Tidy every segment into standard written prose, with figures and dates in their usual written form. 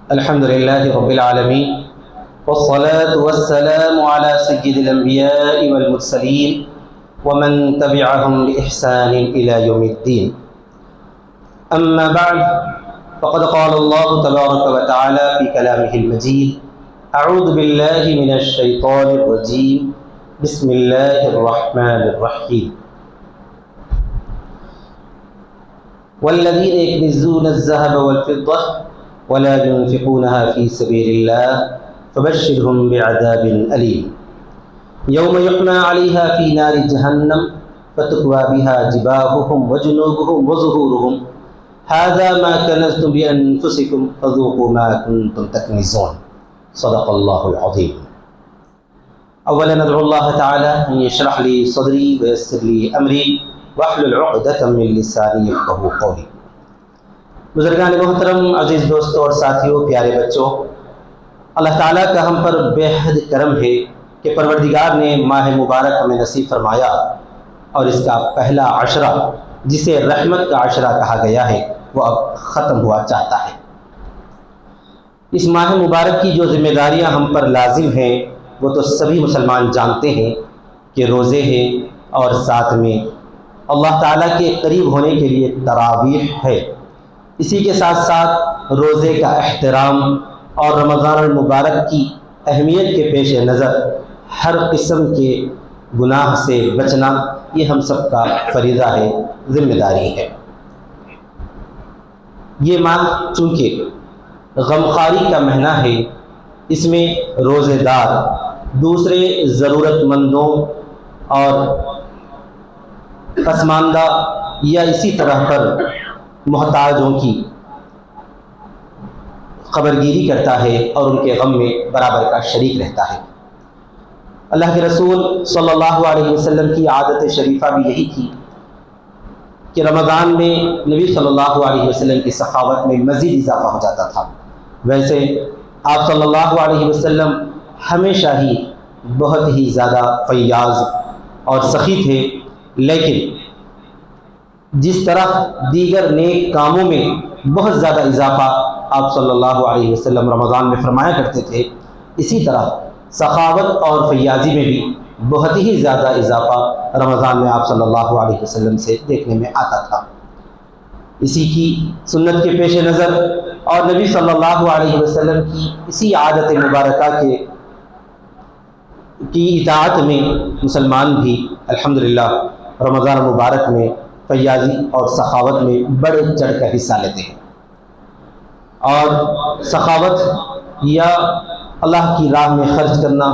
الحمد لله رب العالمين والصلاة والسلام على سيد الأنبياء والمرسلين ومن تبعهم بإحسان إلى يوم الدين. أما بعد فقد قال الله تبارك وتعالى في كلامه المجيد: أعوذ بالله من الشيطان الرجيم بسم الله الرحمن الرحيم. والذين يكنزون الذهب والفضة ولا ينفقونها في سبيل الله فبشرهم بعذاب أليم يوم يحمى عليها في نار جهنم فتكوى بها جباههم وجنوبهم وظهورهم هذا ما كنزتم بأنفسكم فذوقوا ما كنتم تكنزون. صدق الله العظيم. اولا ندعو الله تعالی ان يشرح لي صدري ويسر لي امري واحلل عقدة من لساني يفقهوا قولي. بزرگان محترم، عزیز دوستوں اور ساتھیوں، پیارے بچوں، اللہ تعالیٰ کا ہم پر بے حد کرم ہے کہ پروردگار نے ماہ مبارک ہمیں نصیب فرمایا اور اس کا پہلا عشرہ جسے رحمت کا عشرہ کہا گیا ہے وہ اب ختم ہوا چاہتا ہے۔ اس ماہ مبارک کی جو ذمہ داریاں ہم پر لازم ہیں وہ تو سبھی مسلمان جانتے ہیں کہ روزے ہیں اور ساتھ میں اللہ تعالیٰ کے قریب ہونے کے لیے تراویح ہے۔ اسی کے ساتھ ساتھ روزے کا احترام اور رمضان المبارک کی اہمیت کے پیش نظر ہر قسم کے گناہ سے بچنا یہ ہم سب کا فریضہ ہے، ذمہ داری ہے۔ یہ ماہ چونکہ غمخواری کا مہینہ ہے، اس میں روزے دار دوسرے ضرورت مندوں اور پسماندہ یا اسی طرح پر محتاجوں کی خبرگیری کرتا ہے اور ان کے غم میں برابر کا شریک رہتا ہے۔ اللہ کے رسول صلی اللہ علیہ وسلم کی عادت شریفہ بھی یہی تھی کہ رمضان میں نبی صلی اللہ علیہ وسلم کی سخاوت میں مزید اضافہ ہو جاتا تھا۔ ویسے آپ صلی اللہ علیہ وسلم ہمیشہ ہی بہت ہی زیادہ فیاض اور سخی تھے، لیکن جس طرح دیگر نیک کاموں میں بہت زیادہ اضافہ آپ صلی اللہ علیہ وسلم رمضان میں فرمایا کرتے تھے، اسی طرح سخاوت اور فیاضی میں بھی بہت ہی زیادہ اضافہ رمضان میں آپ صلی اللہ علیہ وسلم سے دیکھنے میں آتا تھا۔ اسی کی سنت کے پیش نظر اور نبی صلی اللہ علیہ وسلم کی اسی عادت مبارکہ کی اطاعت میں مسلمان بھی الحمدللہ رمضان مبارک میں فیاضی اور سخاوت میں بڑھ چڑھ کر حصہ لیتے ہیں۔ اور سخاوت یا اللہ کی راہ میں خرچ کرنا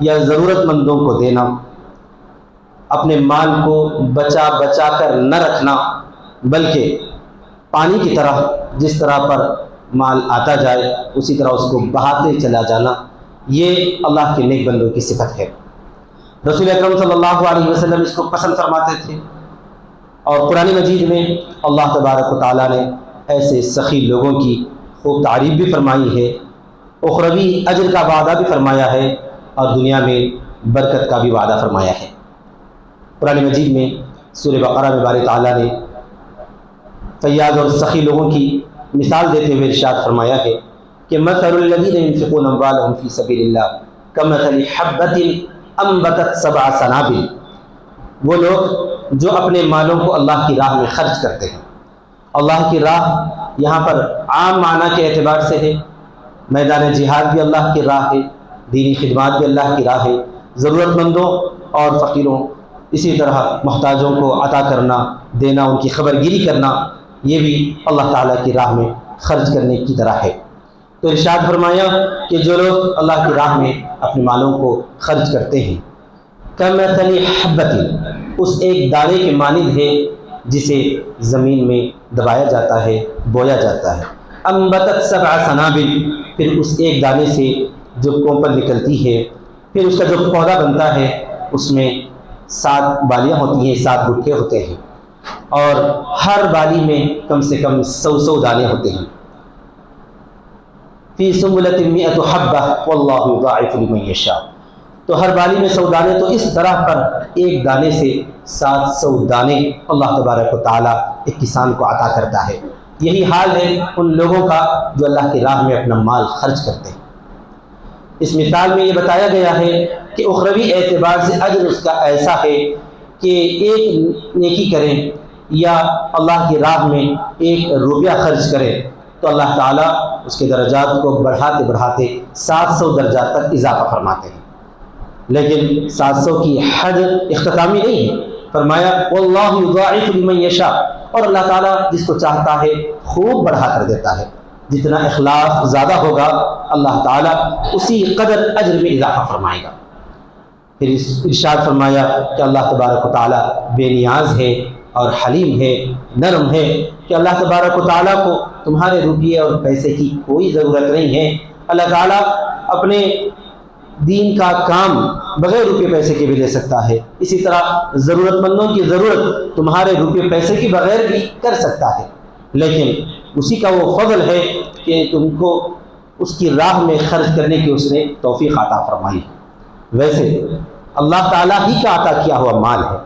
یا ضرورت مندوں کو دینا، اپنے مال کو بچا بچا کر نہ رکھنا بلکہ پانی کی طرح جس طرح پر مال آتا جائے اسی طرح اس کو بہاتے چلا جانا، یہ اللہ کے نیک بندوں کی صفت ہے۔ رسول اکرم صلی اللہ علیہ وسلم اس کو پسند فرماتے تھے، اور قرآن مجید میں اللہ تبارک و تعالیٰ نے ایسے سخی لوگوں کی خوب تعریف بھی فرمائی ہے، اخروی اجر کا وعدہ بھی فرمایا ہے اور دنیا میں برکت کا بھی وعدہ فرمایا ہے۔ قرآن مجید میں سورہ بقرہ میں باری تعالیٰ نے فیاض اور سخی لوگوں کی مثال دیتے ہوئے ارشاد فرمایا ہے کہ مثل الذین ينفقون اموالهم فی سبیل اللہ کمثل حبۃ انبتت سبع سنابل، وہ لوگ جو اپنے مالوں کو اللہ کی راہ میں خرچ کرتے ہیں۔ اللہ کی راہ یہاں پر عام معنی کے اعتبار سے ہے، میدان جہاد بھی اللہ کی راہ ہے، دینی خدمات بھی اللہ کی راہ ہے، ضرورت مندوں اور فقیروں اسی طرح محتاجوں کو عطا کرنا، دینا، ان کی خبرگیری کرنا، یہ بھی اللہ تعالیٰ کی راہ میں خرچ کرنے کی طرح ہے۔ تو ارشاد فرمایا کہ جو لوگ اللہ کی راہ میں اپنے مالوں کو خرچ کرتے ہیں، کمثل حبۃ، اس ایک دانے کے مانند ہے جسے زمین میں دبایا جاتا ہے، بویا جاتا ہے، انبتت سبع سنابل، پھر اس ایک دانے سے جو کوپل نکلتی ہے، پھر اس کا جو پودا بنتا ہے اس میں 7 بالیاں ہوتی ہیں، 7 گٹھے ہوتے ہیں، اور ہر بالی میں کم سے کم 100 دانے ہوتے ہیں۔ فی سنبلۃ 100 حبۃ واللہ یضاعف لمن یشاء، تو ہر بالی میں 100 دانے، تو اس طرح پر ایک دانے سے 700 دانے اللہ تبارک و تعالیٰ ایک کسان کو عطا کرتا ہے۔ یہی حال ہے ان لوگوں کا جو اللہ کی راہ میں اپنا مال خرچ کرتے ہیں۔ اس مثال میں یہ بتایا گیا ہے کہ اخروی اعتبار سے اجر اس کا ایسا ہے کہ ایک نیکی کریں یا اللہ کی راہ میں 1 روپیہ خرچ کرے تو اللہ تعالیٰ اس کے درجات کو بڑھاتے بڑھاتے 700 درجات تک اضافہ فرماتے ہیں۔ لیکن 700 کی حد اختتامی نہیں ہے، فرمایا واللہ یضاعف لمن یشاء، اور اللہ تعالیٰ جس کو چاہتا ہے خوب بڑھا کر دیتا ہے۔ جتنا اخلاص زیادہ ہوگا اللہ تعالیٰ اسی قدر اجر میں اضافہ فرمائے گا۔ پھر ارشاد فرمایا کہ اللہ تبارک و تعالیٰ بے نیاز ہے اور حلیم ہے، نرم ہے، کہ اللہ تبارک و تعالیٰ کو تمہارے روپیے اور پیسے کی کوئی ضرورت نہیں ہے۔ اللہ تعالیٰ اپنے دین کا کام بغیر روپے پیسے کے بھی لے سکتا ہے، اسی طرح ضرورت مندوں کی ضرورت تمہارے روپے پیسے کی بغیر بھی کر سکتا ہے، لیکن اسی کا وہ فضل ہے کہ تم کو اس کی راہ میں خرچ کرنے کی اس نے توفیق عطا فرمائی۔ ویسے اللہ تعالیٰ ہی کا عطا کیا ہوا مال ہے،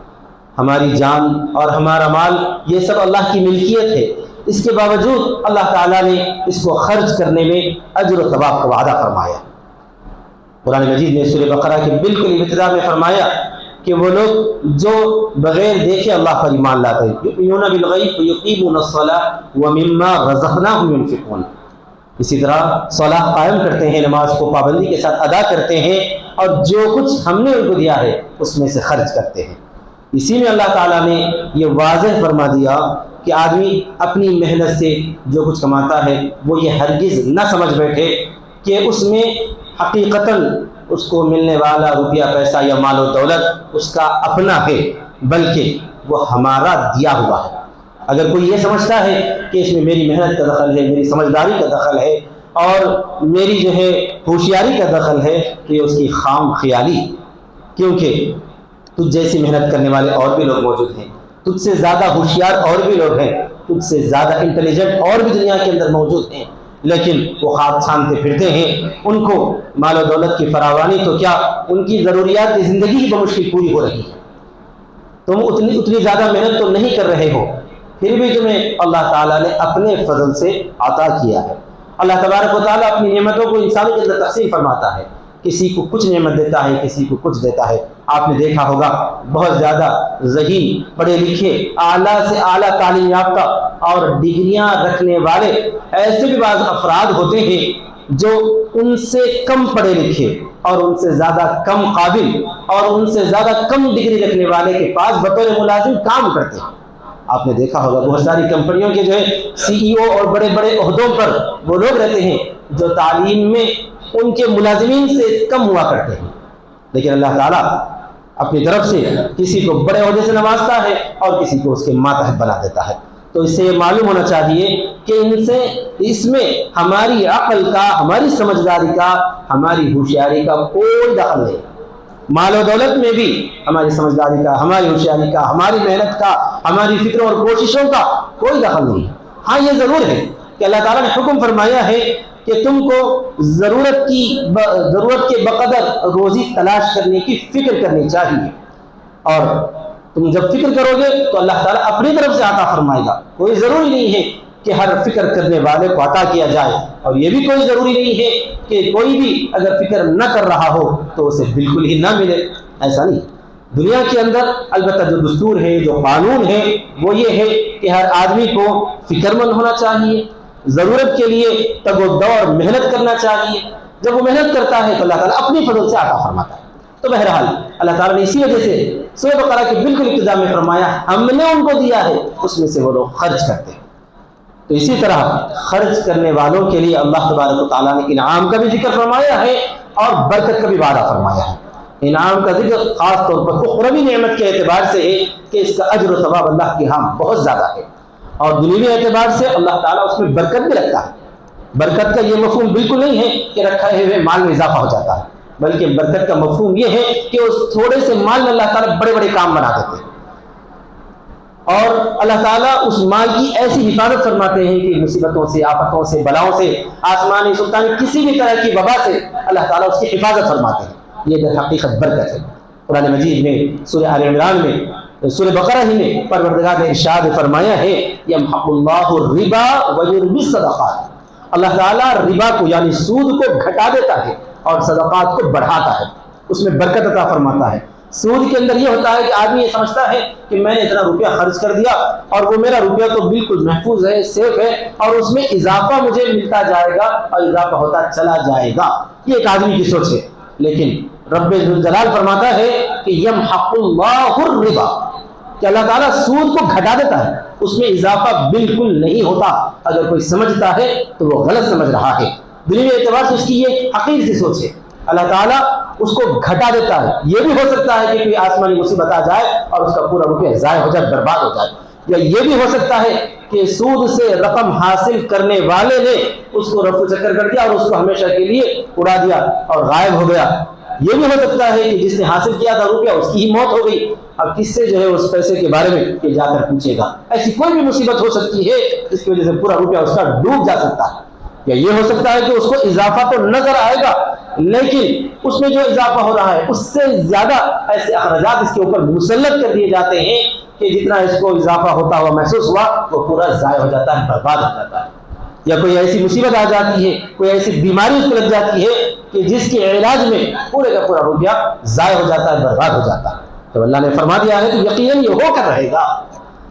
ہماری جان اور ہمارا مال یہ سب اللہ کی ملکیت ہے، اس کے باوجود اللہ تعالیٰ نے اس کو خرچ کرنے میں اجر و ثواب کا وعدہ فرمایا۔ قرآن مجید نے سورہ بقرہ کے بالکل ابتدا میں فرمایا کہ وہ لوگ جو بغیر دیکھے اللہ پر ایمان لاتے ہیں، یؤمنون بالغیب ویقیمون الصلاۃ ومما رزقناہم ينفقون، اسی طرح صلاح قائم کرتے ہیں، نماز کو پابندی کے ساتھ ادا کرتے ہیں، اور جو کچھ ہم نے ان کو دیا ہے اس میں سے خرچ کرتے ہیں۔ اسی میں اللہ تعالیٰ نے یہ واضح فرما دیا کہ آدمی اپنی محنت سے جو کچھ کماتا ہے وہ یہ ہرگز نہ سمجھ بیٹھے کہ اس میں حقیقتاً اس کو ملنے والا روپیہ پیسہ یا مال و دولت اس کا اپنا ہے، بلکہ وہ ہمارا دیا ہوا ہے۔ اگر کوئی یہ سمجھتا ہے کہ اس میں میری محنت کا دخل ہے، میری سمجھداری کا دخل ہے اور میری جو ہے ہوشیاری کا دخل ہے، تو یہ اس کی خام خیالی، کیونکہ تجھ جیسی محنت کرنے والے اور بھی لوگ موجود ہیں، تجھ سے زیادہ ہوشیار اور بھی لوگ ہیں، تجھ سے زیادہ انٹیلیجنٹ اور بھی دنیا کے اندر موجود ہیں، لیکن وہ خواب چھانتے پھرتے ہیں۔ ان کو مال و دولت کی فراوانی تو کیا، ان کی ضروریات زندگی ہی بمشکل پوری ہو رہی ہے۔ تم اتنی زیادہ محنت تو نہیں کر رہے ہو، پھر بھی تمہیں اللہ تعالیٰ نے اپنے فضل سے عطا کیا ہے۔ اللہ تبارک و تعالیٰ اپنی نعمتوں کو انسانوں کے اندر تقسیم فرماتا ہے، کسی کو کچھ نعمت دیتا ہے، کسی کو کچھ دیتا ہے۔ آپ نے دیکھا ہوگا بہت زیادہ ذہین، پڑھے لکھے، اعلیٰ سے اعلیٰ تعلیم یافتہ اور ڈگریاں رکھنے والے ایسے بھی بعض افراد ہوتے ہیں جو ان سے کم پڑھے لکھے اور ان سے زیادہ کم قابل اور ان سے زیادہ کم ڈگری رکھنے والے کے پاس بطور ملازم کام کرتے ہیں۔ آپ نے دیکھا ہوگا بہت ساری کمپنیوں کے جو ہے CEO اور بڑے بڑے عہدوں پر وہ لوگ رہتے ہیں جو تعلیم میں ان کے ملازمین سے کم ہوا کرتے ہیں، لیکن اللہ تعالیٰ اپنی طرف سے کسی کو بڑے عہدے سے نوازتا ہے اور کسی کو اس کے ماتحت بنا دیتا ہے۔ تو اس سے یہ معلوم ہونا چاہیے کہ اس میں ہماری عقل کا، ہماری سمجھداری کا، ہماری ہوشیاری کا کوئی دخل نہیں۔ مال و دولت میں بھی ہماری سمجھداری کا، ہماری ہوشیاری کا، ہماری محنت کا، ہماری فکروں اور کوششوں کا کوئی دخل نہیں۔ ہاں یہ ضرور ہے کہ اللہ تعالیٰ نے حکم فرمایا ہے کہ تم کو ضرورت کے بقدر روزی تلاش کرنے کی فکر کرنی چاہیے، اور تم جب فکر کرو گے تو اللہ تعالیٰ اپنی طرف سے عطا فرمائے گا۔ کوئی ضروری نہیں ہے کہ ہر فکر کرنے والے کو عطا کیا جائے، اور یہ بھی کوئی ضروری نہیں ہے کہ کوئی بھی اگر فکر نہ کر رہا ہو تو اسے بالکل ہی نہ ملے، ایسا نہیں۔ دنیا کے اندر البتہ جو دستور ہے، جو قانون ہے، وہ یہ ہے کہ ہر آدمی کو فکر مند ہونا چاہیے، ضرورت کے لیے تگ و دو اور محنت کرنا چاہیے۔ جب وہ محنت کرتا ہے تو اللہ تعالیٰ اپنی فضل سے عطا فرماتا ہے۔ تو بہرحال اللہ تعالیٰ نے اسی وجہ سے سورہ بقرہ کے بالکل ابتدا میں فرمایا ہم نے ان کو دیا ہے، اس میں سے وہ لوگ خرچ کرتے ہیں۔ تو اسی طرح خرچ کرنے والوں کے لیے اللہ تبارک و تعالیٰ نے انعام کا بھی ذکر فرمایا ہے اور برکت کا بھی وعدہ فرمایا ہے۔ انعام کا ذکر خاص طور پر اخروی نعمت کے اعتبار سے ہے کہ اس کا اجر و ثواب اللہ کے ہاں بہت زیادہ ہے، اور دنیوی اعتبار سے اللہ تعالیٰ اس میں برکت بھی رکھتا ہے۔ برکت کا یہ مفہوم بالکل نہیں ہے کہ رکھے ہوئے مال میں اضافہ ہو جاتا ہے، بلکہ برکت کا مفہوم یہ ہے کہ اس تھوڑے سے مال میں اللہ تعالیٰ بڑے بڑے کام بنا دیتے ہیں، اور اللہ تعالیٰ اس مال کی ایسی حفاظت فرماتے ہیں کہ مصیبتوں سے، آفتوں سے، بلاؤں سے، آسمانی سلطانی کسی بھی طرح کی وبا سے اللہ تعالیٰ اس کی حفاظت فرماتے ہیں۔ یہ در حقیقت برکت ہے۔ قرآن مجید میں سورہ آل عمران میں سورہ بقرہ ہی میں پروردگار نے ارشاد فرمایا ہے یمحق اللہ الربا ویربی الصدقات، اللہ تعالیٰ ربا کو یعنی سود کو گھٹا دیتا ہے اور صدقات کو بڑھاتا ہے، اس میں برکت عطا فرماتا ہے۔ سود کے اندر یہ ہوتا ہے کہ آدمی یہ سمجھتا ہے کہ میں نے اتنا روپیہ خرچ کر دیا اور وہ میرا روپیہ تو بالکل محفوظ ہے، سیف ہے، اور اس میں اضافہ مجھے ملتا جائے گا اور اضافہ ہوتا چلا جائے گا، یہ ایک آدمی کی سوچ ہے۔ لیکن رب ذوالجلال فرماتا ہے کہ یمحق اللہ الربا، کہ اللہ تعالیٰ سود کو گھٹا دیتا ہے، اس میں اضافہ بالکل نہیں ہوتا۔ اگر کوئی سمجھتا ہے تو وہ غلط سمجھ رہا ہے، دنیوی اعتبار سے اس کی یہ حقیر سی سوچ ہے۔ اللہ تعالیٰ اس کو گھٹا دیتا ہے۔ یہ بھی ہو سکتا ہے کہ کوئی آسمانی مصیبت آ جائے اور اس کا پورا روپیہ ضائع ہو جائے، برباد ہو جائے، یا یہ بھی ہو سکتا ہے کہ سود سے رقم حاصل کرنے والے نے اس کو رفع چکر کر دیا اور اس کو ہمیشہ کے لیے اڑا دیا اور غائب ہو گیا۔ یہ بھی ہو سکتا ہے کہ جس نے حاصل کیا تھا روپیہ اس کی ہی موت ہو گئی، اب کس سے جو ہے اس پیسے کے بارے میں کہ جا کر پوچھے گا۔ ایسی کوئی بھی مصیبت ہو سکتی ہے جس کی وجہ سے پورا روپیہ اس کا ڈوب جا سکتا ہے، یا یہ ہو سکتا ہے کہ اس کو اضافہ تو نظر آئے گا لیکن اس میں جو اضافہ ہو رہا ہے اس سے زیادہ ایسے اخراجات اس کے اوپر مسلط کر دیے جاتے ہیں کہ جتنا اس کو اضافہ ہوتا ہوا محسوس ہوا وہ پورا ضائع ہو جاتا ہے، برباد ہو جاتا ہے۔ یا کوئی ایسی مصیبت آ جاتی ہے، کوئی ایسی بیماری اس کو لگ جاتی ہے کہ جس کے علاج میں پورے کا پورا روپیہ ضائع ہو جاتا ہے، برباد ہو جاتا ہے۔ تو اللہ نے فرما دیا ہے تو یقیناً یہ ہو کر رہے گا۔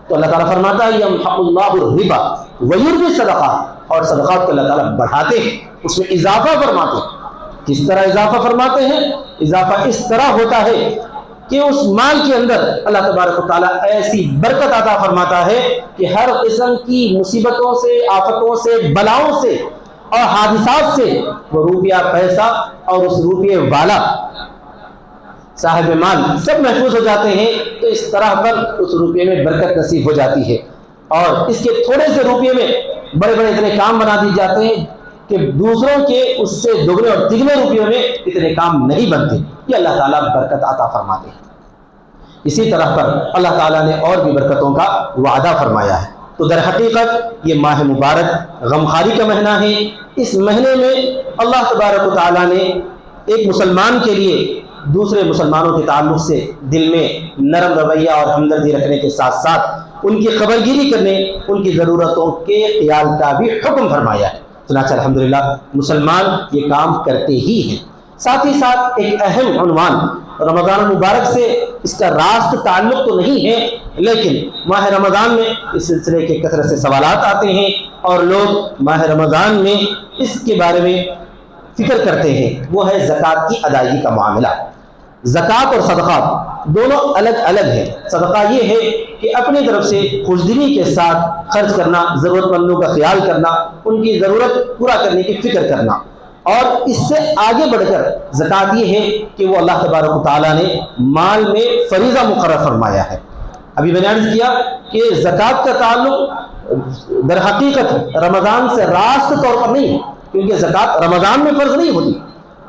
تو اللہ تعالیٰ فرماتا ہے یمحق اللہ الربا ویربی الصدقات، اور صدقات کو اللہ تعالیٰ بڑھاتے ہیں، اس میں اضافہ فرماتے ہیں۔ کس طرح اضافہ فرماتے ہیں؟ اضافہ اس طرح ہوتا ہے کہ اس مال کے اندر اللہ تبارک و تعالیٰ ایسی برکت عطا فرماتا ہے کہ ہر قسم کی مصیبتوں سے، آفتوں سے، بلاؤں سے اور حادثات سے وہ روپیہ، پیسہ اور اس روپیے والا صاحب مال سب محفوظ ہو جاتے ہیں۔ تو اس طرح پر اس روپیے میں برکت نصیب ہو جاتی ہے، اور اس کے تھوڑے سے روپیے میں بڑے بڑے اتنے کام بنا دیے جاتے ہیں کہ دوسروں کے اس سے دوگنے اور تگنے روپیوں میں اتنے کام نہیں بنتے۔ یہ اللہ تعالیٰ برکت عطا فرماتے ہیں۔ اسی طرح پر اللہ تعالیٰ نے اور بھی برکتوں کا وعدہ فرمایا ہے۔ تو در حقیقت یہ ماہ مبارک غمخواری کا مہینہ ہے۔ اس مہینے میں اللہ تبارک و تعالیٰ نے ایک مسلمان کے لیے دوسرے مسلمانوں کے تعلق سے دل میں نرم رویہ اور ہمدردی رکھنے کے ساتھ ساتھ ان کی خبرگیری کرنے، ان کی ضرورتوں کے خیال کا بھی حکم فرمایا ہے۔ چنانچہ الحمدللہ مسلمان یہ کام کرتے ہی ہیں۔ ساتھ ہی ساتھ ایک اہم عنوان، رمضان المبارک سے اس کا راست تعلق تو نہیں ہے، لیکن ماہ رمضان میں اس سلسلے کے کثرت سے سوالات آتے ہیں اور لوگ ماہ رمضان میں اس کے بارے میں فکر کرتے ہیں، وہ ہے زکوٰۃ کی ادائیگی کا معاملہ۔ زکوٰۃ اور صدقات دونوں الگ الگ ہیں۔ صدقہ یہ ہے کہ اپنی طرف سے خوشدلی کے ساتھ خرچ کرنا، ضرورت مندوں کا خیال کرنا، ان کی ضرورت پورا کرنے کی فکر کرنا، اور اس سے آگے بڑھ کر زکوٰۃ یہ ہے کہ وہ اللہ تبارک و تعالیٰ نے مال میں فریضہ مقرر فرمایا ہے۔ ابھی میں نے عرض کیا کہ زکوٰۃ کا تعلق در حقیقت رمضان سے راست طور پر نہیں ہے، کیونکہ زکوٰۃ رمضان میں فرض نہیں ہوتی۔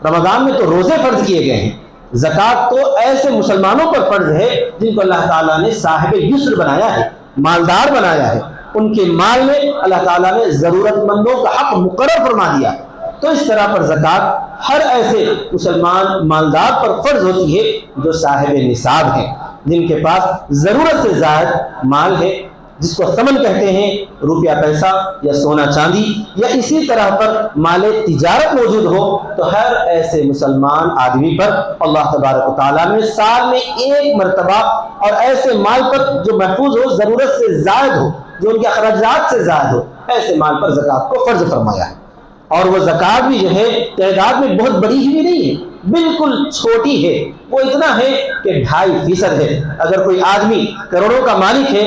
رمضان میں تو روزے فرض کیے گئے ہیں، زکوٰۃ تو ایسے مسلمانوں پر فرض ہے جن کو اللہ تعالیٰ نے صاحب یسر بنایا ہے، مالدار بنایا ہے، ان کے مال میں اللہ تعالیٰ نے ضرورت مندوں کا حق مقرر فرما دیا۔ تو اس طرح پر زکوٰۃ ہر ایسے مسلمان مالدار پر فرض ہوتی ہے جو صاحب نصاب ہیں، جن کے پاس ضرورت سے زائد مال ہے، جس کو ثمن کہتے ہیں، روپیہ پیسہ یا سونا چاندی، یا اسی طرح پر مال تجارت موجود ہو، تو ہر ایسے مسلمان آدمی پر اللہ تبارک و تعالیٰ نے سال میں ایک مرتبہ اور ایسے مال پر جو محفوظ ہو، ضرورت سے زائد ہو، جو ان کے اخراجات سے زائد ہو، ایسے مال پر زکوٰۃ کو فرض فرمایا ہے۔ اور وہ زکوٰۃ بھی جو ہے تعداد میں بہت بڑی ہی بھی نہیں ہے، بالکل چھوٹی ہے، وہ اتنا ہے کہ 2.5% ہے۔ اگر کوئی آدمی کروڑوں کا مالک ہے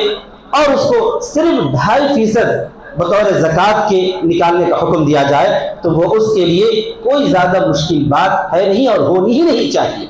اور اس کو صرف 2.5% بطور زکوٰۃ کے نکالنے کا حکم دیا جائے تو وہ اس کے لیے کوئی زیادہ مشکل بات ہے نہیں اور ہونی ہی نہیں چاہیے،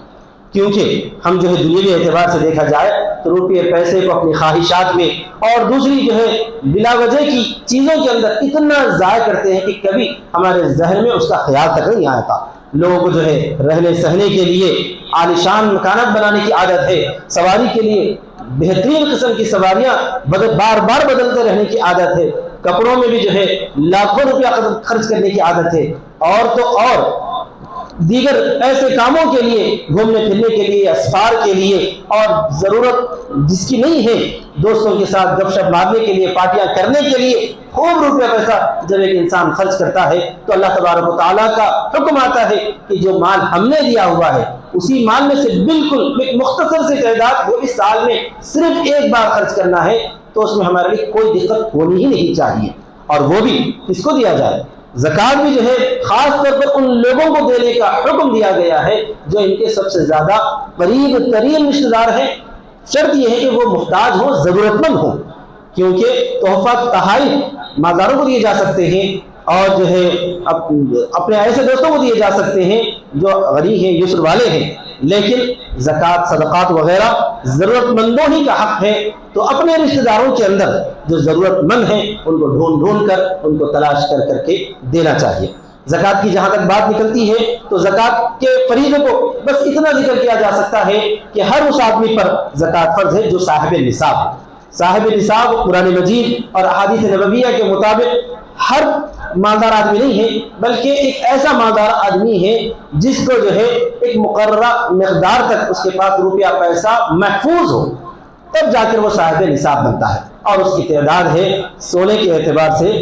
کیونکہ ہم جو ہے دنیوی اعتبار سے دیکھا جائے تو روپیے پیسے کو اپنی خواہشات میں اور دوسری جو ہے بلا وجہ کی چیزوں کے اندر اتنا ضائع کرتے ہیں کہ کبھی ہمارے ذہن میں اس کا خیال تک نہیں آیا تھا۔ لوگوں کو جو ہے رہنے سہنے کے لیے عالیشان مکانات بنانے کی عادت ہے، سواری کے لیے بہترین قسم کی سواریاں بار بار بدلتے رہنے کی عادت ہے، کپڑوں میں بھی جو ہے لاکھوں روپیہ خرچ کرنے کی عادت ہے، اور تو اور دیگر ایسے کاموں کے لیے، گھومنے پھرنے کے لیے، اسفار کے لیے، اور ضرورت جس کی نہیں ہے دوستوں کے ساتھ گپ شپ مارنے کے لیے، پارٹیاں کرنے کے لیے خوب روپیہ پیسہ جب ایک انسان خرچ کرتا ہے تو اللہ تبارک و تعالیٰ کا حکم آتا ہے کہ جو مال ہم نے دیا ہوا ہے اسی مال میں سے بالکل ایک مختصر سے تعداد وہ اس سال میں صرف ایک بار خرچ کرنا ہے، تو اس میں ہمارے لیے کوئی دقت ہونی ہی نہیں چاہیے، اور وہ بھی کس کو دیا جائے۔ زکوٰۃ بھی جو ہے خاص طور پر ان لوگوں کو دینے کا حکم دیا گیا ہے جو ان کے سب سے زیادہ قریب ترین رشتہ دار ہیں۔ شرط یہ ہے کہ وہ محتاج ہوں، ضرورت مند ہوں، کیونکہ تحفہ تحائف مالداروں کو دیے جا سکتے ہیں، اور جو ہے اپنے ایسے دوستوں کو دیے جا سکتے ہیں جو غنی ہیں، یسر والے ہیں، لیکن زکوٰۃ صدقات وغیرہ ضرورت مندوں ہی کا حق ہے۔ تو اپنے رشتہ داروں کے اندر جو ضرورت مند ہیں ان کو ڈھونڈ ڈھونڈ کر، ان کو تلاش کر کر کے دینا چاہیے۔ زکوٰۃ کی جہاں تک بات نکلتی ہے تو زکوٰۃ کے فریضے کو بس اتنا ذکر کیا جا سکتا ہے کہ ہر اس آدمی پر زکوٰۃ فرض ہے جو صاحب نصاب ہے۔ صاحب نصاب قرآن مجید اور احادیث نبویہ کے مطابق ہر مالدار آدمی نہیں ہے، بلکہ ایک ایسا مالدار آدمی ہے جس کو جو ہے ایک مقررہ مقدار تک اس کے پاس روپیہ پیسہ محفوظ ہو، تب جا کر وہ صاحب نصاب بنتا ہے، اور اس کی تعداد ہے سونے کے اعتبار سے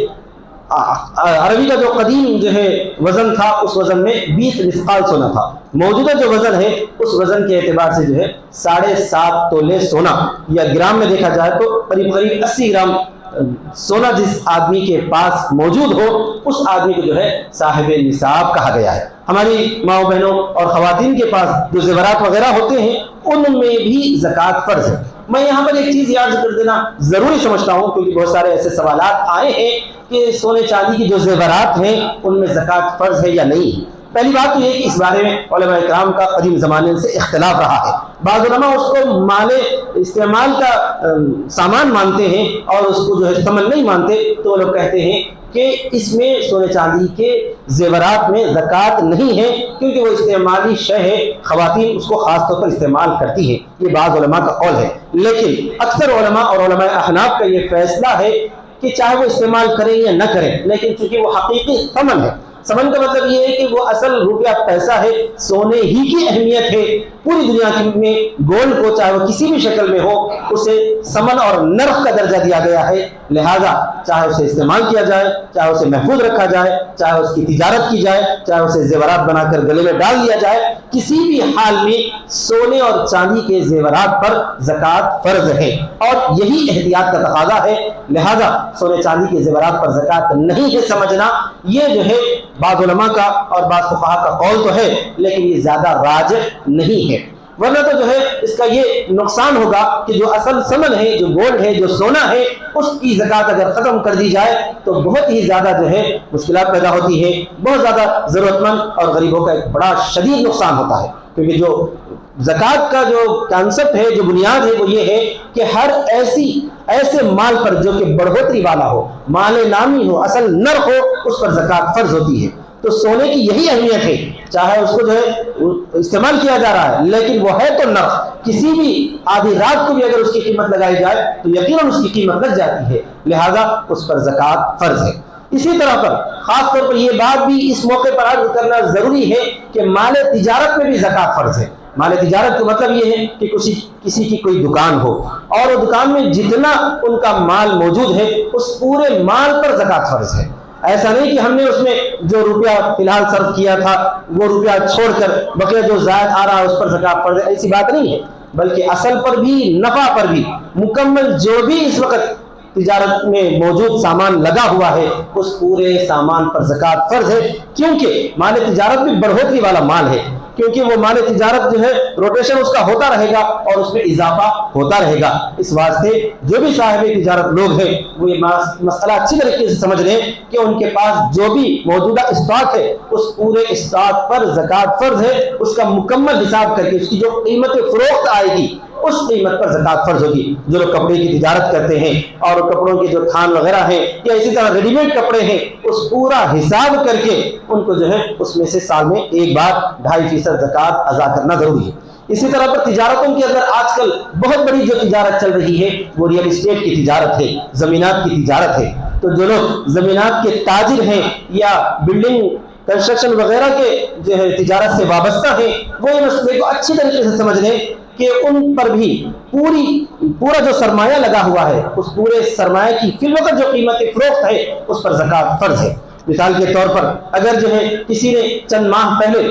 عربی کا جو قدیم جو ہے وزن تھا اس وزن میں 20 مثقال سونا تھا، موجودہ جو وزن ہے اس وزن کے اعتبار سے جو ہے 7.5 تولے سونا، یا گرام میں دیکھا جائے تو قریب قریب 80 گرام سونا جس آدمی کے پاس موجود ہو اس آدمی کو جو ہے صاحب نصاب کہا گیا ہے۔ ہماری ماں بہنوں اور خواتین کے پاس جو زیورات وغیرہ ہوتے ہیں ان میں بھی زکوٰۃ فرض ہے۔ میں یہاں پر ایک چیز یاد کر دینا ضروری سمجھتا ہوں، کیونکہ بہت سارے ایسے سوالات آئے ہیں کہ سونے چاندی کی جو زیورات ہیں ان میں زکوٰۃ فرض ہے یا نہیں۔ پہلی بات تو یہ کہ اس بارے میں علماء کرام کا قدیم زمانے سے اختلاف رہا ہے۔ بعض علماء اس کو مال استعمال کا سامان مانتے ہیں اور اس کو جو ہے ثمن نہیں مانتے، تو وہ لوگ کہتے ہیں کہ اس میں سونے چاندی کے زیورات میں زکوٰۃ نہیں ہے، کیونکہ وہ استعمالی شے ہے، خواتین اس کو خاص طور پر استعمال کرتی ہیں۔ یہ بعض علماء کا قول ہے، لیکن اکثر علماء اور علماء احناف کا یہ فیصلہ ہے کہ چاہے وہ استعمال کریں یا نہ کریں، لیکن چونکہ وہ حقیقی ثمن ہے، ثمن کا مطلب یہ ہے کہ وہ اصل روپیہ پیسہ ہے، سونے ہی کی اہمیت ہے پوری دنیا میں، گولڈ کو چاہے وہ کسی بھی شکل میں ہو اسے ثمن اور نرخ کا درجہ دیا گیا ہے، لہذا چاہے اسے استعمال کیا جائے، چاہے اسے محفوظ رکھا جائے، چاہے اس کی تجارت کی جائے، چاہے اسے زیورات بنا کر گلے میں ڈال دیا جائے، کسی بھی حال میں سونے اور چاندی کے زیورات پر زکوٰۃ فرض ہے، اور یہی احتیاط کا تقاضا ہے۔ لہذا سونے چاندی کے زیورات پر زکوٰۃ نہیں ہے سمجھنا، یہ جو ہے بعض علماء کا اور بعض فقہاء کا قول تو ہے، لیکن یہ زیادہ راجح نہیں ہے، ورنہ تو جو ہے اس کا یہ نقصان ہوگا کہ جو اصل ثمن ہے، جو گولڈ ہے، جو سونا ہے، اس کی زکوٰۃ اگر ختم کر دی جائے تو بہت ہی زیادہ جو ہے مشکلات پیدا ہوتی ہے، بہت زیادہ ضرورت مند اور غریبوں کا ایک بڑا شدید نقصان ہوتا ہے، کیونکہ جو زکوٰۃ کا جو کانسیپٹ ہے، جو بنیاد ہے، وہ یہ ہے کہ ہر ایسے مال پر جو کہ بڑھوتری والا ہو، مال نامی ہو، اصل نرخ ہو، اس پر زکوٰۃ فرض ہوتی ہے۔ تو سونے کی یہی اہمیت ہے، چاہے اس کو جو ہے استعمال کیا جا رہا ہے، لیکن وہ ہے تو نرخ، کسی بھی آدھی رات کو بھی اگر اس کی قیمت لگائی جائے تو یقیناً اس کی قیمت لگ جاتی ہے، لہذا اس پر زکوٰۃ فرض ہے۔ اسی طرح پر خاص طور پر یہ بات بھی اس موقع پر عرض کرنا ضروری ہے کہ مال تجارت میں بھی زکوٰۃ فرض ہے۔ مال تجارت کا مطلب یہ ہے کہ کسی کی کوئی دکان ہو اور وہ دکان میں جتنا ان کا مال موجود ہے اس پورے مال پر زکوٰۃ فرض ہے۔ ایسا نہیں کہ ہم نے اس میں جو روپیہ فی الحال صرف کیا تھا وہ روپیہ چھوڑ کر بقیہ جو زائد آ رہا ہے اس پر زکوٰۃ فرض ہے، ایسی بات نہیں ہے، بلکہ اصل پر بھی، نفع پر بھی، مکمل جو بھی اس وقت تجارت میں موجود سامان لگا ہوا ہے اس پورے سامان پر زکوٰۃ فرض ہے، کیونکہ مال تجارت بھی بڑھوتری والا مال ہے، کیونکہ وہ مال تجارت جو ہے روٹیشن اس کا ہوتا رہے گا اور اس میں اضافہ ہوتا رہے گا۔ اس واسطے جو بھی صاحب تجارت لوگ ہیں وہ یہ مسئلہ اچھی طریقے سے سمجھ لیں کہ ان کے پاس جو بھی موجودہ اسٹاک ہے اس پورے اسٹاک پر زکوٰۃ فرض ہے، اس کا مکمل حساب کر کے اس کی جو قیمت فروخت آئے گی اس قیمت پر زکوٰۃ فرض ہوگی۔ جو لوگ کپڑے کی تجارت کرتے ہیں اور کپڑوں کے جو تھان وغیرہ ہیں یا اسی طرح ریڈی میڈ کپڑے ہیں، اس پورا حساب کر کے ان کو جو ہے اس میں سے سال میں ایک بار 2.5% زکوٰۃ ادا کرنا ضروری ہے۔ اسی طرح پر تجارتوں کے اندر آج کل بہت بڑی جو تجارت چل رہی ہے وہ ریئل اسٹیٹ کی تجارت ہے، زمینات کی تجارت ہے۔ تو جو لوگ زمینات کے تاجر ہیں یا بلڈنگ کنسٹرکشن وغیرہ کے جو ہے تجارت سے وابستہ ہیں وہ یہ مسئلے کو اچھی طریقے سے سمجھ لیں کہ ان پر بھی پورا جو سرمایہ لگا ہوا ہے اس پورے سرمایہ کی فی الوقت جو قیمت فروخت ہے اس پر زکوٰۃ فرض ہے۔ مثال کے طور پر اگر جو ہے کسی نے چند ماہ پہلے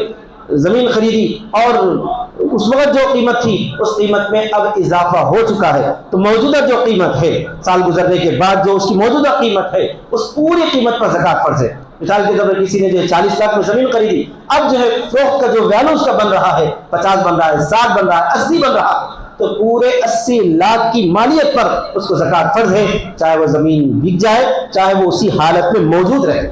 زمین خریدی اور اس وقت جو قیمت تھی اس قیمت میں اب اضافہ ہو چکا ہے، تو موجودہ جو قیمت ہے سال گزرنے کے بعد جو اس کی موجودہ قیمت ہے اس پوری قیمت پر زکوٰۃ فرض ہے۔ مثال کے طور پر کسی نے جو 40 لاکھ میں زمین خریدی، اب جو ہے فروخت کا جو ویلو اس کا بن رہا ہے 50 بن رہا ہے، 60 بن رہا ہے، 80 بن رہا ہے، تو پورے 80 لاکھ کی مالیت پر اس کو زکوٰۃ فرض ہے، چاہے وہ زمین بک جائے چاہے وہ اسی حالت میں موجود رہے۔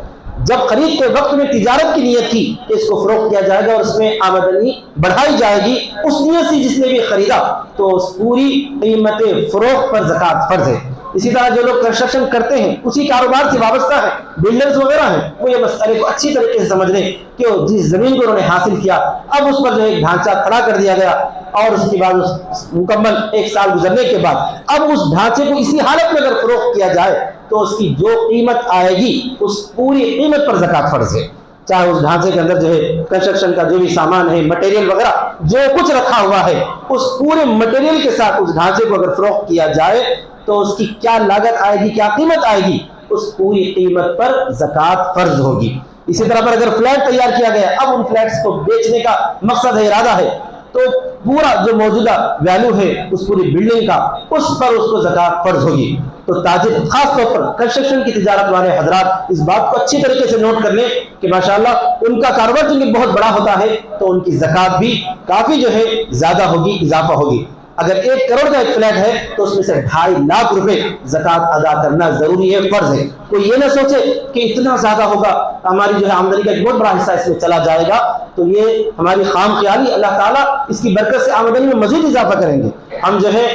جب خرید کے وقت میں تجارت کی نیت تھی کہ اس کو فروخت کیا جائے گا اور اس میں آمدنی بڑھائی جائے گی، اس نیت سے جس نے بھی خریدا تو اس پوری قیمت فروخت پر زکوٰۃ فرض ہے۔ اسی طرح جو لوگ کنسٹرکشن کرتے ہیں اسی کاروبار سے وابستہ ہیں، بلڈرز وغیرہ ہیں، وہ یہ مسئلے کو اچھی طریقے سے سمجھ لیں کہ جس زمین کو انہوں نے حاصل کیا اب اس پر جو ایک ڈھانچہ کھڑا کر دیا گیا اور اس کے بعد مکمل 1 سال گزرنے کے بعد اب اس ڈھانچے کو اسی حالت میں اگر فروخت کیا جائے تو اس کی جو قیمت آئے گی اس پوری قیمت پر زکوٰۃ فرض ہے۔ چاہے اس ڈھانچے کے اندر جو ہے کنسٹرکشن کا جو بھی سامان ہے، مٹیریل وغیرہ جو کچھ رکھا ہوا ہے، اس پورے مٹیریل کے ساتھ اس ڈھانچے کو اگر فروخت کیا جائے تو اس کی کیا لاگت آئے گی، کیا قیمت آئے گی، اس پوری قیمت پر زکوٰۃ فرض ہوگی۔ اسی طرح پر اگر فلیٹ تیار کیا گیا، اب ان فلیٹس کو بیچنے کا مقصد ہے، ارادہ ہے، تو پورا جو موجودہ ویلو ہے اس پوری بلڈنگ کا اس پر اس کو زکوٰۃ فرض ہوگی۔ تو تاجر خاص طور پر کنسٹرکشن کی تجارت والے حضرات اس بات کو اچھی طریقے سے نوٹ کر لیں کہ ماشاءاللہ ان کا کاروبار چونکہ بہت بڑا ہوتا ہے تو ان کی زکوٰۃ بھی کافی جو ہے زیادہ ہوگی، اضافہ ہوگی۔ اگر 1 کروڑ کا ایک فلیٹ ہے تو اس میں سے 2.5 لاکھ روپے زکوٰۃ ادا کرنا ضروری ہے، فرض ہے۔ کوئی یہ نہ سوچے کہ اتنا زیادہ ہوگا، ہماری جو ہے آمدنی کا ایک بہت بڑا حصہ اس میں چلا جائے گا، تو یہ ہماری خام خیالی، اللہ تعالیٰ اس کی برکت سے آمدنی میں مزید اضافہ کریں گے۔ ہم جو ہے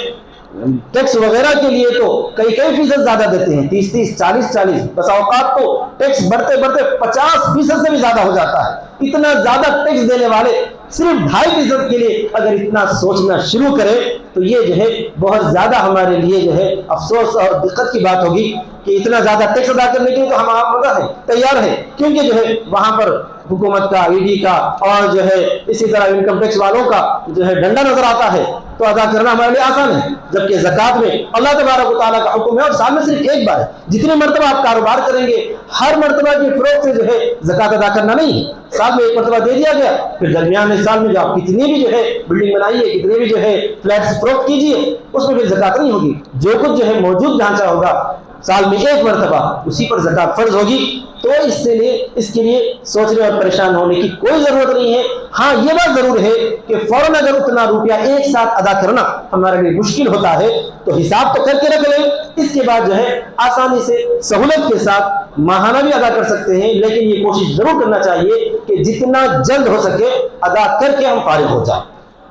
ٹیکس وغیرہ کے لیے تو کئی فیصد زیادہ دیتے ہیں، 30 40 بس اوقات تو ٹیکس بڑھتے 50% سے بھی زیادہ ہو جاتا ہے۔ اتنا زیادہ ٹیکس دینے والے صرف 2.5% کے لیے اگر اتنا سوچنا شروع کرے تو یہ جو ہے بہت زیادہ ہمارے لیے جو ہے افسوس اور دقت کی بات ہوگی کہ اتنا زیادہ ٹیکس ادا کرنے کے لیے تو ہم آمادہ ہیں، تیار ہیں، کیونکہ جو ہے وہاں پر حکومت کا، ای ڈی کا اور جو ہے اسی طرح انکم ٹیکس والوں کا جو ہے ڈنڈا نظر آتا ہے، تو ادا کرنا ہمارے لیے آسان ہے۔ جبکہ زکوٰۃ میں اللہ تبارک و تعالیٰ کا حکم ہے اور سال میں صرف 1 بار ہے، جتنے مرتبہ آپ کاروبار کریں گے ہر مرتبہ کی فروخت سے جو ہے زکوٰۃ ادا کرنا نہیں ہے، سال میں 1 مرتبہ دے دیا گیا، پھر درمیان سال میں جو آپ کتنی بھی جو ہے بلڈنگ بنائیے، کتنے بھی جو ہے فلیٹس فروخت کیجیے، اس میں پھر زکوٰۃ نہیں ہوگی۔ جو کچھ جو ہے موجود ڈھانچہ ہوگا سال میں 1 مرتبہ اسی پر زکوٰۃ فرض ہوگی۔ تو اس کے لیے سوچنے اور پریشان ہونے کی کوئی ضرورت نہیں ہے۔ ہاں یہ بات ضرور ہے کہ فوراً اگر اتنا روپیہ ایک ساتھ ادا کرنا ہمارے لیے مشکل ہوتا ہے تو حساب تو کر کے رکھ لیں، اس کے بعد جو ہے آسانی سے سہولت کے ساتھ ماہانہ بھی ادا کر سکتے ہیں، لیکن یہ کوشش ضرور کرنا چاہیے کہ جتنا جلد ہو سکے ادا کر کے ہم فارغ ہو جائیں۔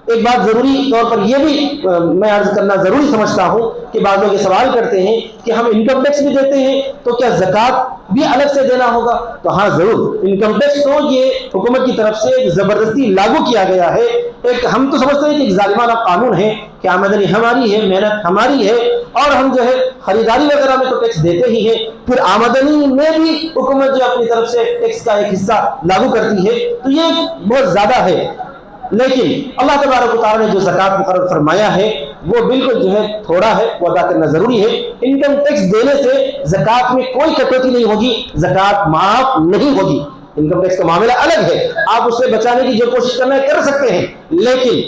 ایک بات ضروری طور پر یہ بھی میں عرض کرنا ضروری سمجھتا ہوں کہ بعض لوگ یہ سوال کرتے ہیں کہ ہم انکم ٹیکس بھی دیتے ہیں تو کیا زکوٰۃ بھی الگ سے دینا ہوگا؟ تو ہاں ضرور، انکم ٹیکس تو یہ حکومت کی طرف سے ایک زبردستی لاگو کیا گیا ہے، ایک ہم تو سمجھتے ہیں کہ ایک ظالمانہ قانون ہے کہ آمدنی ہماری ہے، محنت ہماری ہے اور ہم جو ہے خریداری وغیرہ میں تو ٹیکس دیتے ہی ہیں، پھر آمدنی میں بھی حکومت جو اپنی طرف سے ٹیکس کا ایک حصہ لاگو کرتی ہے، تو یہ بہت زیادہ ہے۔ لیکن اللہ تبارک و تعالیٰ نے جو زکوٰۃ مقرر فرمایا ہے وہ بالکل جو ہے تھوڑا ہے، وہ ادا کرنا ضروری ہے۔ انکم ٹیکس دینے سے زکوٰۃ میں کوئی کٹوتی نہیں ہوگی، زکوٰۃ معاف نہیں ہوگی۔ انکم ٹیکس کا معاملہ الگ ہے، آپ اس سے بچانے کی جو کوشش کرنا ہے کر سکتے ہیں، لیکن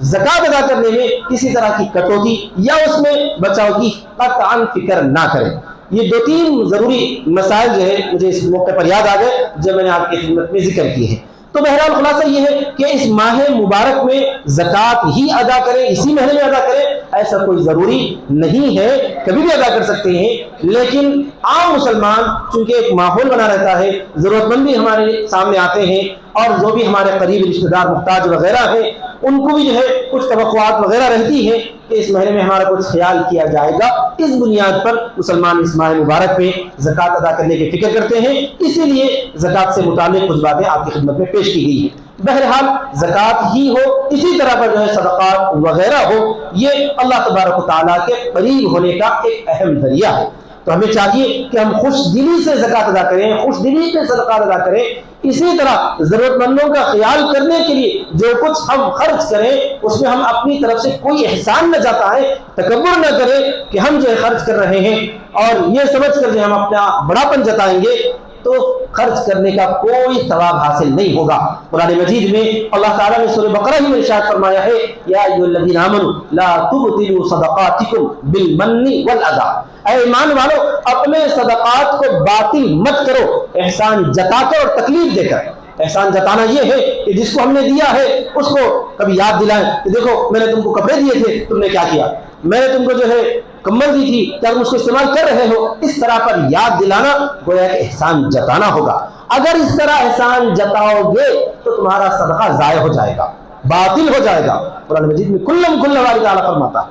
زکوٰۃ ادا کرنے میں کسی طرح کی کٹوتی یا اس میں بچاؤ کی قطعاً فکر نہ کریں۔ یہ 2-3 ضروری مسائل جو ہے مجھے اس موقع پر یاد آ گئے جو میں نے آپ کی خدمت میں ذکر کی ہے۔ تو بہرحال خلاصہ یہ ہے کہ اس ماہ مبارک میں زکوٰۃ ہی ادا کریں، اسی مہینے میں ادا کریں، ایسا کوئی ضروری نہیں ہے، کبھی بھی ادا کر سکتے ہیں۔ لیکن عام مسلمان چونکہ ایک ماحول بنا رہتا ہے، ضرورت مند بھی ہمارے سامنے آتے ہیں اور جو بھی ہمارے قریبی رشتہ دار محتاج وغیرہ ہیں ان کو بھی جو ہے کچھ توقعات وغیرہ رہتی ہیں کہ اس مہینے میں ہمارا کچھ خیال کیا جائے گا، اس بنیاد پر مسلمان اس ماہ مبارک میں زکوٰۃ ادا کرنے کی فکر کرتے ہیں، اسی لیے زکوٰۃ سے متعلق کچھ باتیں آپ کی خدمت میں پیش کی گئی ہیں۔ بہرحال زکوٰۃ ہی ہو، اسی طرح پر جو ہے صدقات وغیرہ ہو، یہ اللہ تبارک و تعالیٰ کے قریب ہونے کا ایک اہم ذریعہ ہے۔ تو ہمیں چاہیے کہ ہم خوش دلی سے زکوٰۃ ادا کریں، خوش دلی سے صدقات ادا کریں۔ اسی طرح ضرورت مندوں کا خیال کرنے کے لیے جو کچھ ہم خرچ کریں اس میں ہم اپنی طرف سے کوئی احسان نہ جتائیں، تکبر نہ کریں کہ ہم جو خرچ کر رہے ہیں اور یہ سمجھ کر جو ہم اپنا بڑاپن جتائیں گے تو خرچ کرنے کا کوئی ثواب حاصل نہیں ہوگا۔ قرآن مجید میں اللہ تعالیٰ نے سورہ بقرہ میں ارشاد فرمایا ہے یا ایھا الذین آمنوا لا تبطلوا صدقاتکم بالمن والاذی، اے ایمان والو اپنے صدقات کو باطل مت کرو احسان جتا کر اور تکلیف دے کر۔ احسان جتانا یہ ہے کہ جس کو ہم نے دیا ہے اس کو کبھی یاد دلائیں کہ دیکھو میں نے تم کو کپڑے دیے تھے، تم نے کیا کیا، میں نے تم کو جو ہے کمبل دی تھی، کیا تم اس کو استعمال کر رہے ہو، اس طرح پر یاد دلانا گویا کہ احسان جتانا ہوگا۔ اگر اس طرح احسان جتاؤ گے تو تمہارا صدقہ ضائع ہو جائے گا، باطل ہو جائے گا۔ قرآن مجید میں کلم کل والی تعالیٰ فرماتا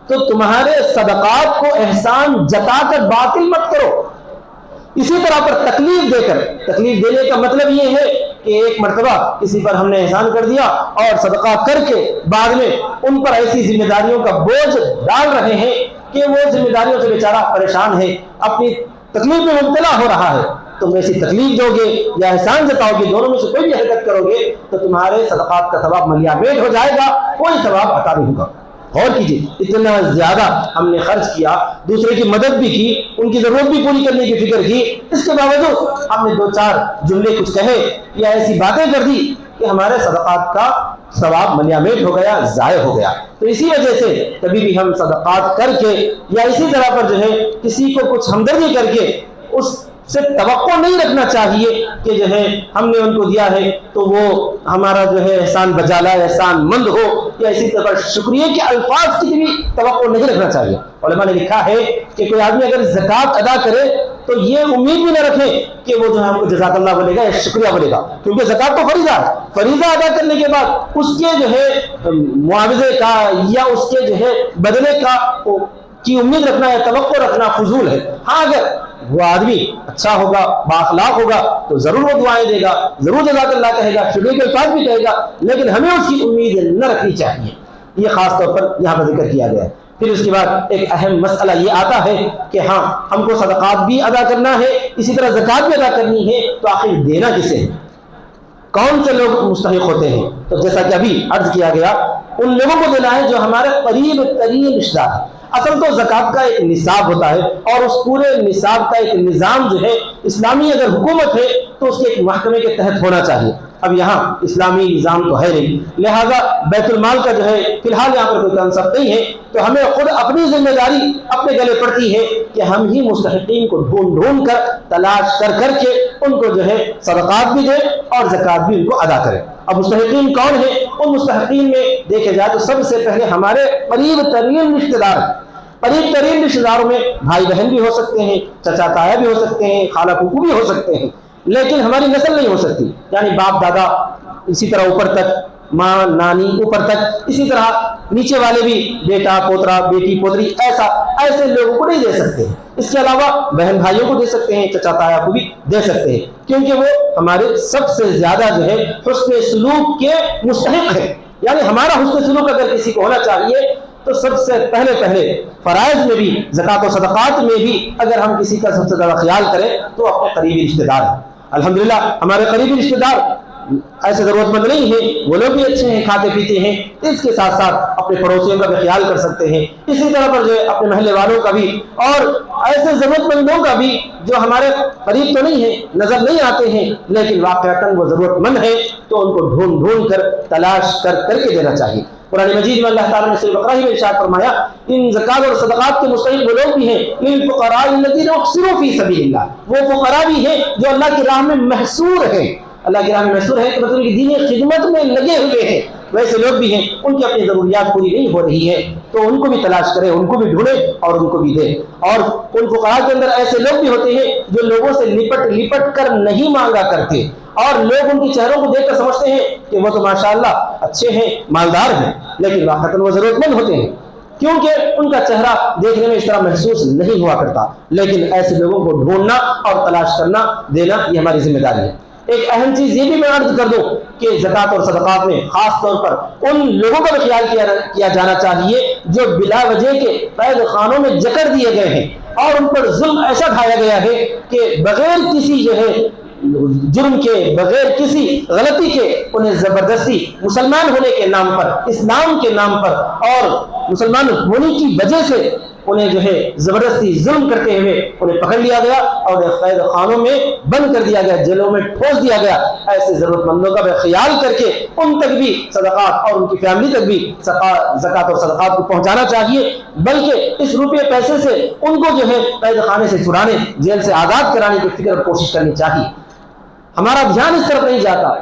تو تمہارے صدقات کو احسان جتا کر باطل مت کرو۔ اسی طرح پر تکلیف دے کر، تکلیف دینے کا مطلب یہ ہے کہ ایک مرتبہ کسی پر ہم نے احسان کر دیا اور صدقہ کر کے بعد میں ان پر ایسی ذمہ داریوں کا بوجھ ڈال رہے ہیں کہ وہ ذمہ داریوں سے بیچارہ پریشان ہے، اپنی تکلیف میں مبتلا ہو رہا ہے۔ تم ایسی تکلیف دو گے یا احسان جتاؤ گے، دونوں میں سے کوئی بھی حرکت کرو گے تو تمہارے صدقات کا ثواب ملیامین ہو جائے گا، کوئی ثواب عطا نہیں ہوگا۔ غور کیجیے اتنا زیادہ ہم نے خرچ کیا، دوسرے کی مدد بھی کی، ان کی ضرورت بھی پوری کرنے کی فکر کی، اس کے باوجود ہم نے دو چار جملے کچھ کہے یا ایسی باتیں کر دی کہ ہمارے صدقات کا ثواب ملیامین ہو گیا، ضائع ہو گیا۔ تو اسی وجہ سے کبھی بھی ہم صدقات کر کے یا اسی طرح پر جو ہے کسی کو کچھ ہمدردی کر کے اس سے توقع نہیں رکھنا چاہیے کہ جو ہے ہم نے ان کو دیا ہے تو وہ ہمارا جو ہے احسان بجا لائے، احسان مند ہو، یا اسی طرح شکریہ کے الفاظ کی بھی توقع نہیں رکھنا چاہیے۔ علماء نے لکھا ہے کہ کوئی آدمی اگر زکوٰۃ ادا کرے تو یہ امید بھی نہ رکھے کہ وہ جو ہے ہم کو جزاک اللہ بولے گا یا شکریہ بولے گا، کیونکہ زکوٰۃ تو فریضہ ہے، فریضہ ادا کرنے کے بعد اس کے جو ہے معاوضے کا یا اس کے جو ہے بدلے کا کی امید رکھنا یا توقع رکھنا فضول ہے۔ ہاں اگر وہ آدمی اچھا ہوگا، بااخلاق ہوگا تو ضرور وہ دعائیں دے گا، ضرور جزاک اللہ کہے گا، شکریہ کے الفاظ بھی کہے گا، لیکن ہمیں اس کی امید نہ رکھنی چاہیے۔ یہ خاص طور پر یہاں پر ذکر کیا گیا ہے۔ پھر اس کے بعد ایک اہم مسئلہ یہ آتا ہے کہ ہاں ہم کو صدقات بھی ادا کرنا ہے، اسی طرح زکوٰۃ بھی ادا کرنی ہے، تو آخر دینا کسے ہے، کون سے لوگ مستحق ہوتے ہیں؟ تو جیسا کہ ابھی عرض کیا گیا ان لوگوں کو دینا ہے جو ہمارے قریب ترین رشتہ دار ہیں۔ اصل تو زکوٰۃ کا ایک نصاب ہوتا ہے اور اس پورے نصاب کا ایک نظام جو ہے اسلامی اگر حکومت ہے تو اس کے ایک محکمے کے تحت ہونا چاہیے۔ اب یہاں اسلامی نظام تو ہے نہیں، لہذا بیت المال کا جو ہے فی الحال یہاں پر کوئی کنسپٹ نہیں ہے، تو ہمیں خود اپنی ذمہ داری اپنے گلے پڑتی ہے کہ ہم ہی مستحقین کو ڈھونڈ کر تلاش کر کے ان کو جو ہے صدقات بھی دیں اور زکوٰۃ بھی ان کو ادا کریں۔ اب مستحقین کون ہیں؟ ان مستحقین میں دیکھے جائے تو سب سے پہلے ہمارے قریب ترین رشتہ دار ہیں۔ قریب ترین رشتہ داروں میں بھائی بہن بھی ہو سکتے ہیں، چچا تایا بھی ہو سکتے ہیں، خالہ پھوپھو بھی ہو سکتے ہیں، لیکن ہماری نسل نہیں ہو سکتی، یعنی باپ دادا، اسی طرح اوپر تک ماں نانی اوپر تک، اسی طرح نیچے والے بھی بیٹا پوترا بیٹی پوتری، ایسے لوگوں کو نہیں دے سکتے۔ اس کے علاوہ بہن بھائیوں کو دے سکتے ہیں، چچا تایا کو بھی دے سکتے ہیں، کیونکہ وہ ہمارے سب سے زیادہ جو ہے حسن سلوک کے مستحق ہیں۔ یعنی ہمارا حسن سلوک اگر کسی کو ہونا چاہیے تو سب سے پہلے فرائض میں بھی، زکوٰۃ و صدقات میں بھی اگر ہم کسی کا سب سے زیادہ خیال کریں تو اپنے قریبی رشتہ دار ہیں۔ الحمدللہ ہمارے قریبی رشتہ دار ایسے ضرورت مند نہیں ہیں، وہ لوگ بھی اچھے ہیں، کھاتے پیتے ہیں، اس کے ساتھ ساتھ اپنے پڑوسیوں کا بھی خیال کر سکتے ہیں، اسی طرح پر جو ہے اپنے محلے والوں کا بھی اور ایسے ضرورت مندوں کا بھی جو ہمارے قریب تو نہیں ہیں، نظر نہیں آتے ہیں، لیکن واقعتاً وہ ضرورت مند ہیں، تو ان کو ڈھونڈ کر تلاش کر کے دینا چاہیے۔ قرآن مجید میں اللہ تعالیٰ نے سورہ بقرہ میں ارشاد فرمایا ان زکوٰۃ اور صدقات کے مستحق وہ لوگ بھی ہیں للفقراء الذین احصروا فی سبیل اللہ، وہ فقراء بھی ہیں جو اللہ کی راہ میں محصور ہیں۔ اللہ کی راہ میں محصور ہے کہ مطلب کہ دینی خدمت میں لگے ہوئے ہیں، ویسے لوگ بھی ہیں ان کی اپنی ضروریات پوری نہیں ہو رہی ہے، تو ان کو بھی تلاش کریں، ان کو بھی ڈھونڈیں اور ان کو بھی دیں۔ اور ان فقراء کے اندر ایسے لوگ بھی ہوتے ہیں جو لوگوں سے لپٹ کر نہیں مانگا کرتے، اور لوگ ان کے چہروں کو دیکھ کر سمجھتے ہیں کہ وہ تو ماشاءاللہ اچھے ہیں، مالدار ہیں، لیکن واقعتاً وہ ضرورت مند ہوتے ہیں، کیونکہ ان کا چہرہ دیکھنے میں اس طرح محسوس نہیں ہوا کرتا۔ لیکن ایسے لوگوں کو ڈھونڈنا اور تلاش کرنا، دینا، یہ ہماری ذمہ داری ہے۔ ایک اہم چیز یہ بھی میں عرض کر دوں کہ زکوٰۃ اور صدقات میں خاص طور پر ان لوگوں کا بھی خیال کیا جانا چاہیے جو بلا وجہ کے قید خانوں میں جکڑ دیے گئے ہیں، اور ان پر ظلم ایسا ڈھایا گیا ہے کہ بغیر کسی جو ہے جرم کے، بغیر کسی غلطی کے انہیں زبردستی مسلمان ہونے کے نام پر، اسلام کے نام پر اور مسلمان ہونے کی وجہ سے انہیں جو ہے زبردستی ظلم کرتے ہوئے انہیں پکڑ لیا گیا اور قید خانوں میں بند کر دیا گیا، جیلوں میں ٹھوس دیا گیا۔ ایسے ضرورت مندوں کا خیال کر کے ان تک بھی صدقات اور ان کی فیملی تک بھی زکوٰۃ اور صدقات کو پہنچانا چاہیے، بلکہ اس روپے پیسے سے ان کو جو ہے قید خانے سے چھڑانے، جیل سے آزاد کرانے کی فکر اور کوشش کرنی چاہیے۔ ہمارا دھیان اس طرف نہیں جاتا۔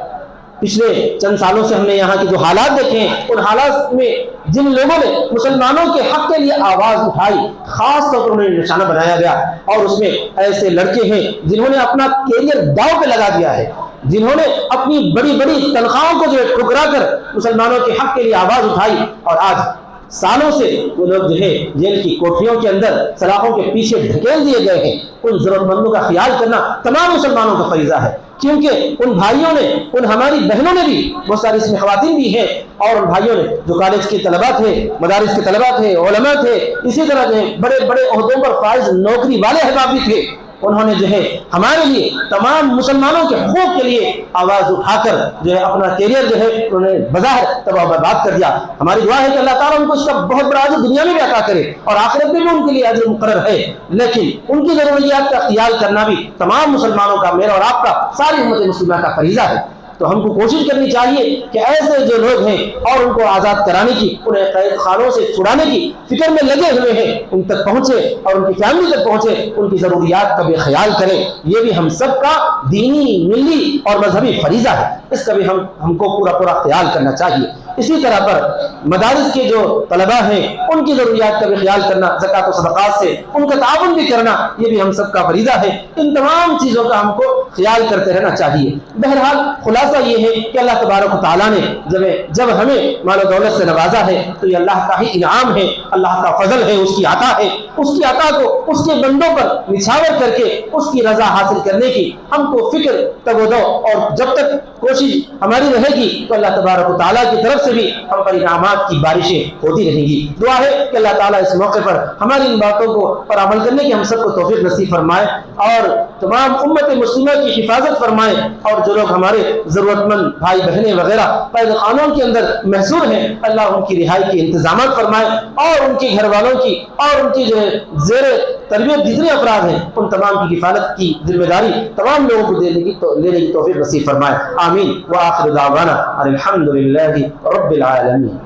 پچھلے چند سالوں سے ہم نے یہاں کے جو حالات دیکھے ہیں، ان حالات میں جن لوگوں نے مسلمانوں کے حق کے لیے آواز اٹھائی، خاص طور پر انہیں نشانہ بنایا گیا، اور اس میں ایسے لڑکے ہیں جنہوں نے اپنا کیریئر داؤ پہ لگا دیا ہے، جنہوں نے اپنی بڑی بڑی تنخواہوں کو جو ہے ٹھکرا کر مسلمانوں کے حق کے لیے آواز اٹھائی، اور آج سالوں سے وہ لوگ جو ہے جیل کی کوٹھریوں کے اندر سلاخوں کے پیچھے ڈھکیل دیے گئے ہیں۔ ان ضرورت مندوں کا خیال کرنا تمام مسلمانوں کا فریضہ ہے، کیونکہ ان بھائیوں نے، ان ہماری بہنوں نے بھی، بہت ساری اس میں خواتین بھی ہیں، اور ان بھائیوں نے جو کالج کے طلباء تھے، مدارس کے طلباء تھے، علماء تھے، اسی طرح جو بڑے بڑے عہدوں پر فائز نوکری والے احباب بھی تھے، انہوں نے جو ہے ہمارے لیے، تمام مسلمانوں کے حقوق کے لیے آواز اٹھا کر جو ہے اپنا کیریئر جو ہے انہوں نے بظاہر تباہ برباد کر دیا۔ ہماری دعا ہے کہ اللہ تعالیٰ ان کو اس کا بہت بڑا اجر دنیا میں بھی عطا کرے اور آخرت میں بھی ان کے لیے اجر مقرر ہے، لیکن ان کی ضروریات کا خیال کرنا بھی تمام مسلمانوں کا، میرا اور آپ کا، ساری امت مسلمہ کا فریضہ ہے۔ تو ہم کو کوشش کرنی چاہیے کہ ایسے جو لوگ ہیں اور ان کو آزاد کرانے کی، انہیں قید خانوں سے چھڑانے کی فکر میں لگے ہوئے ہیں، ان تک پہنچے اور ان کی فیملی تک پہنچے، ان کی ضروریات کا بھی خیال کریں۔ یہ بھی ہم سب کا دینی، ملی اور مذہبی فریضہ ہے، اس کا بھی ہم کو پورا خیال کرنا چاہیے۔ اسی طرح پر مدارس کے جو طلباء ہیں ان کی ضروریات کا بھی خیال کرنا، زکوٰۃ و صدقات سے ان کا تعاون بھی کرنا، یہ بھی ہم سب کا فریضہ ہے۔ ان تمام چیزوں کا ہم کو خیال کرتے رہنا چاہیے۔ بہرحال خلاصہ یہ ہے کہ اللہ تبارک و تعالیٰ نے جب ہمیں مال و دولت سے نوازا ہے تو یہ اللہ کا ہی انعام ہے، اللہ کا فضل ہے، اس کی عطا ہے۔ اس کی عطا کو اس کے بندوں پر نچھاور کر کے اس کی رضا حاصل کرنے کی ہم کو فکر تگودو، اور جب تک کوشش ہماری رہے گی تو اللہ تبارک و تعالیٰ کی طرف سے بھی ہم پر انعامات کی بارشیں ہوتی رہیں گی۔ دعا ہے کہ اللہ تعالیٰ اس موقع پر ہماری ان باتوں کو پر عمل کرنے کی ہم سب کو توفیق نصیب فرمائے، اور تمام امت مسلمہ کی حفاظت فرمائے، اور جو لوگ ہمارے ضرورت مند بھائی بہنیں وغیرہ قید خانوں کے اندر محصور ہیں، اللہ ان کی رہائی کے انتظامات فرمائے، اور ان کے گھر والوں کی اور ان کی جو ہے زیر تربیت جتنے افراد ہیں ان تمام کی حفاظت کی ذمہ داری تمام لوگوں کو لینے کی توفیق نصیب فرمائے۔ آمین۔ وآخر دعوانا الحمد للہ رب العالمین۔